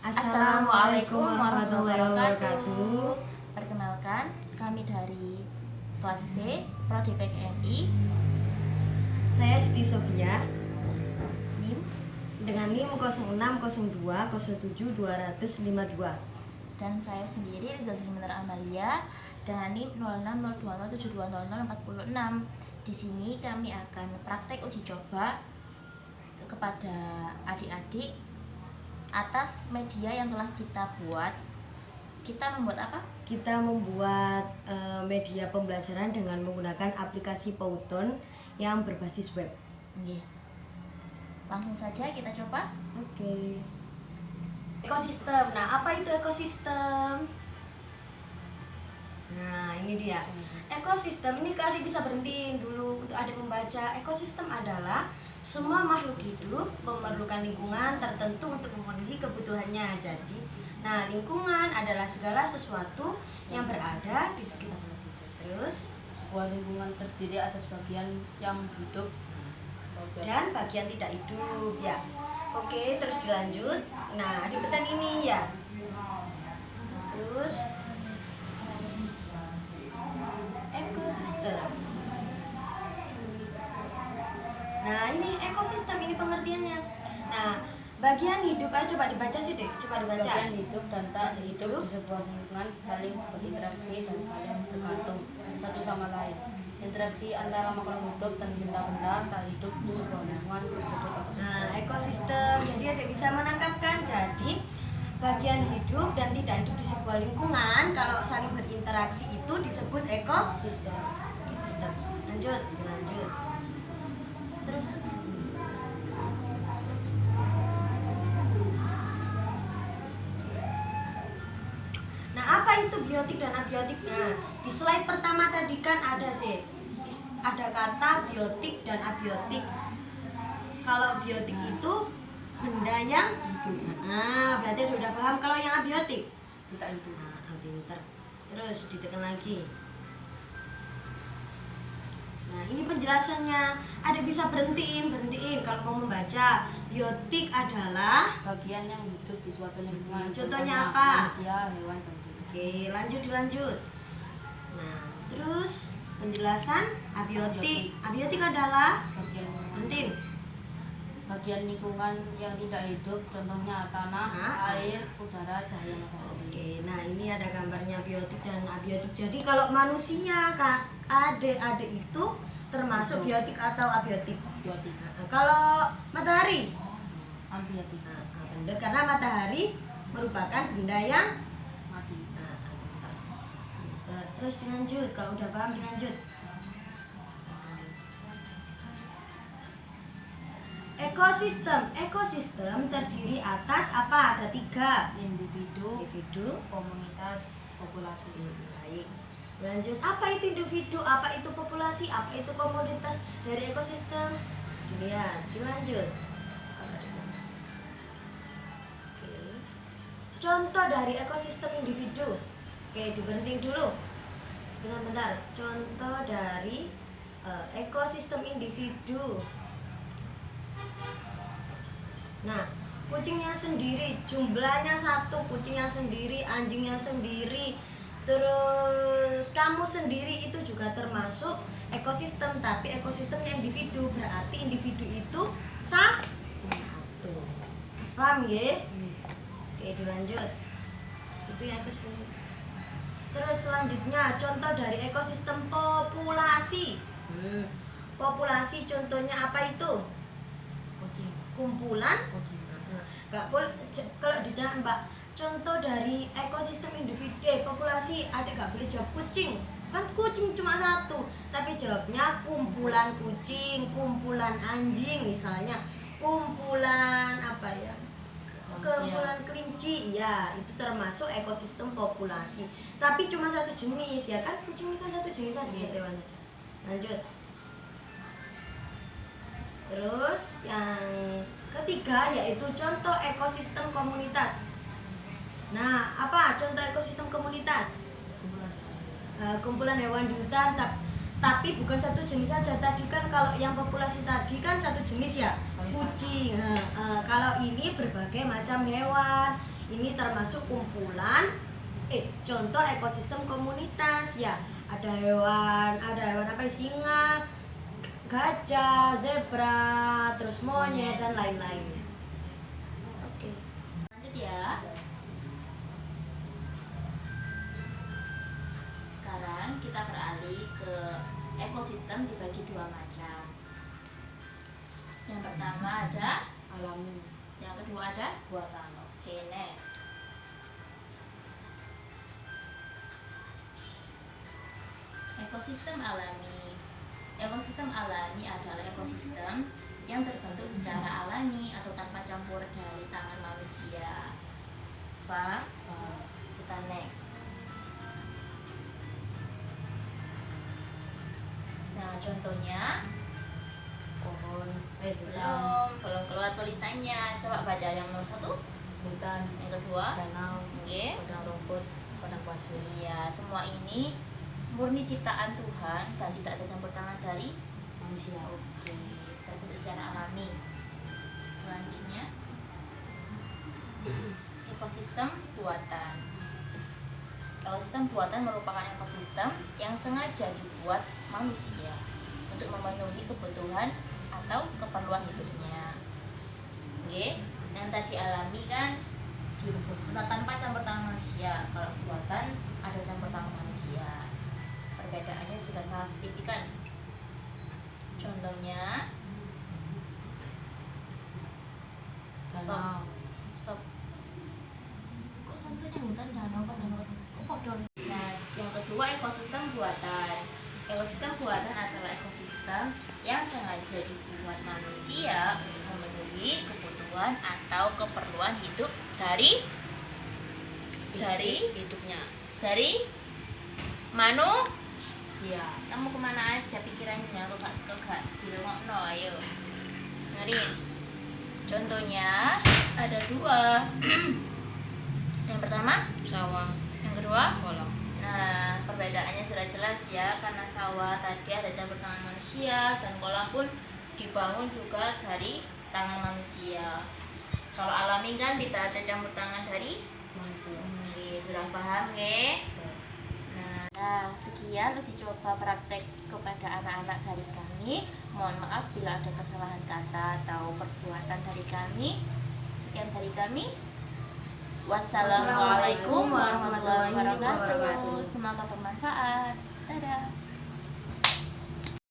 Assalamualaikum warahmatullahi wabarakatuh. Perkenalkan, kami dari kelas B, Prodi PKMI. Saya Siti Sofia NIM dengan NIM 060207 252. dan saya sendiri Riza Zulminar Amalia dengan NIM 060207200046. Di sini kami akan praktek uji coba kepada adik-adik atas media yang telah kita buat. Kita membuat apa? Kita membuat media pembelajaran dengan menggunakan aplikasi Pauton yang berbasis web. Oke. Langsung saja kita coba. Oke. Ekosistem. Nah, apa itu ekosistem? Nah, ini dia. Ekosistem ini adik bisa berhentiin dulu untuk adik membaca. Ekosistem adalah semua makhluk hidup memerlukan lingkungan tertentu untuk memenuhi kebutuhannya. Jadi, nah, lingkungan adalah segala sesuatu yang berada di sekitar kita. Terus, sebuah lingkungan terdiri atas bagian yang hidup dan bagian tidak hidup, ya. Oke, terus dilanjut. Nah, di peten ini ya. Terus ekosistem. Nah, ini ekosistem, ini pengertiannya. Nah, bagian hidup, ayo coba dibaca sih deh, coba dibaca. bagian hidup dan tak hidup di sebuah lingkungan saling berinteraksi dan saling bergantung satu sama lain. Interaksi antara makhluk hidup dan benda-benda tak hidup di sebuah lingkungan disebut ekosistem. Nah, ekosistem. Jadi ada bisa menangkapkan. Jadi bagian hidup dan tidak hidup di sebuah lingkungan kalau saling berinteraksi itu disebut ekosistem. Lanjut. Terus nah, apa itu biotik dan abiotik? Nah, di slide pertama tadi kan ada kata biotik dan abiotik. Kalau biotik itu benda yang hidup. Nah, berarti sudah paham. Kalau yang abiotik? Tidak hidup. Nah, pinter. Terus ditekan lagi. Nah, ini penjelasannya. Ada bisa berhentiin kalau mau membaca. Biotik adalah Bagian yang hidup di suatu lingkungan. Contohnya apa? Manusia, hewan, dan binatang. Oke, dilanjut. Nah, terus penjelasan abiotik. Abiotik adalah Bagian lingkungan yang tidak hidup, contohnya tanah, Nah, air, udara, cahaya matahari. Oke, nah ini ada gambarnya biotik dan abiotik. Jadi kalau manusia, adik-adik itu termasuk biotik atau abiotik? Biotik. Nah, kalau matahari? Abiotik. Nah, benar, karena matahari merupakan benda yang Mati. bentar. Terus dilanjut, kalau udah paham dilanjut. Ekosistem terdiri atas apa? Ada 3. Individu, Individu. komunitas, populasi. Baik. Lanjut, apa itu individu? Apa itu populasi? Apa itu komunitas dari ekosistem? Dilihat, lanjut. Oke. Contoh dari ekosistem individu. Oke, diberhentiin dulu. Bentar. Contoh dari ekosistem individu. Nah, kucingnya sendiri, jumlahnya 1, kucingnya sendiri, anjingnya sendiri, terus kamu sendiri itu juga termasuk ekosistem, tapi ekosistemnya individu, berarti individu itu satu. Paham ya? Oke, dilanjut. Itu yang kesini. Terus selanjutnya contoh dari ekosistem populasi. Populasi contohnya apa itu? Kucing. Kumpulan. Kucing. Gak boleh kalau ditanya Mbak, contoh dari ekosistem individu populasi, adik gak boleh jawab kucing, kan kucing cuma 1, tapi jawabnya kumpulan kucing, kumpulan anjing, misalnya kumpulan apa ya, kumpulan kelinci, ya itu termasuk ekosistem populasi, tapi cuma 1 jenis, ya kan, kucing ini kan 1 jenis saja, hewan aja. Lanjut. Terus yang ketiga yaitu contoh ekosistem komunitas. Nah, apa contoh ekosistem komunitas? Kumpulan hewan di hutan, tapi bukan 1 jenis saja. Tadi kan kalau yang populasi tadi kan 1 jenis ya, kucing. Kalau ini berbagai macam hewan Ini termasuk kumpulan contoh ekosistem komunitas ya. Ada hewan apa ya, singa, gajah, zebra, terus monyet dan lain-lainnya. Oke. Lanjut ya. Sekarang kita beralih ke ekosistem dibagi dua macam. Yang pertama ada, Alami. yang kedua ada Buatan. Oke, next. Ekosistem alami. Ekosistem alami adalah ekosistem yang terbentuk secara alami atau tanpa campur dari tangan manusia. Paham? Kita next. Nah, contohnya Pohon. belum keluar tulisannya. Coba baca yang nomor 1, Hutan. yang kedua. Danau. Oke. Padang rumput. Padang pasir. Iya, semua ini murni ciptaan Tuhan dan tidak ada campur tangan dari Manusia. Oke, terbentuk secara alami. Selanjutnya, ekosistem buatan. Ekosistem buatan merupakan ekosistem yang sengaja dibuat manusia untuk memenuhi kebutuhan atau keperluan hidupnya. Oke, yang tadi alami kan tanpa campur tangan manusia. Kalau buatan ada campur tangan manusia. Perbedaannya sudah sangat signifikan. Contohnya, Danau. stop. Kok contohnya hutan, danau, danau? Kok podo? Nah, yang kedua ekosistem buatan. Ekosistem buatan adalah ekosistem yang sengaja dibuat manusia untuk memenuhi kebutuhan atau keperluan hidup dari hidupnya. Iya, kamu kemana aja pikirannya? Kok gak dirungokno, ayo dengerin. Contohnya ada 2. Yang pertama Sawah. yang kedua. Kolam. Nah, perbedaannya sudah jelas ya, karena sawah tadi ada campur tangan manusia dan kolam pun dibangun juga dari tangan manusia. Kalau alami kan tidak ada campur tangan dari Manusia. sudah paham ya? Nah, sekian uji coba praktek kepada anak-anak dari kami. Mohon maaf bila ada kesalahan kata atau perbuatan dari kami. Sekian dari kami. Wassalamualaikum warahmatullahi wabarakatuh. Semoga bermanfaat. Dadah.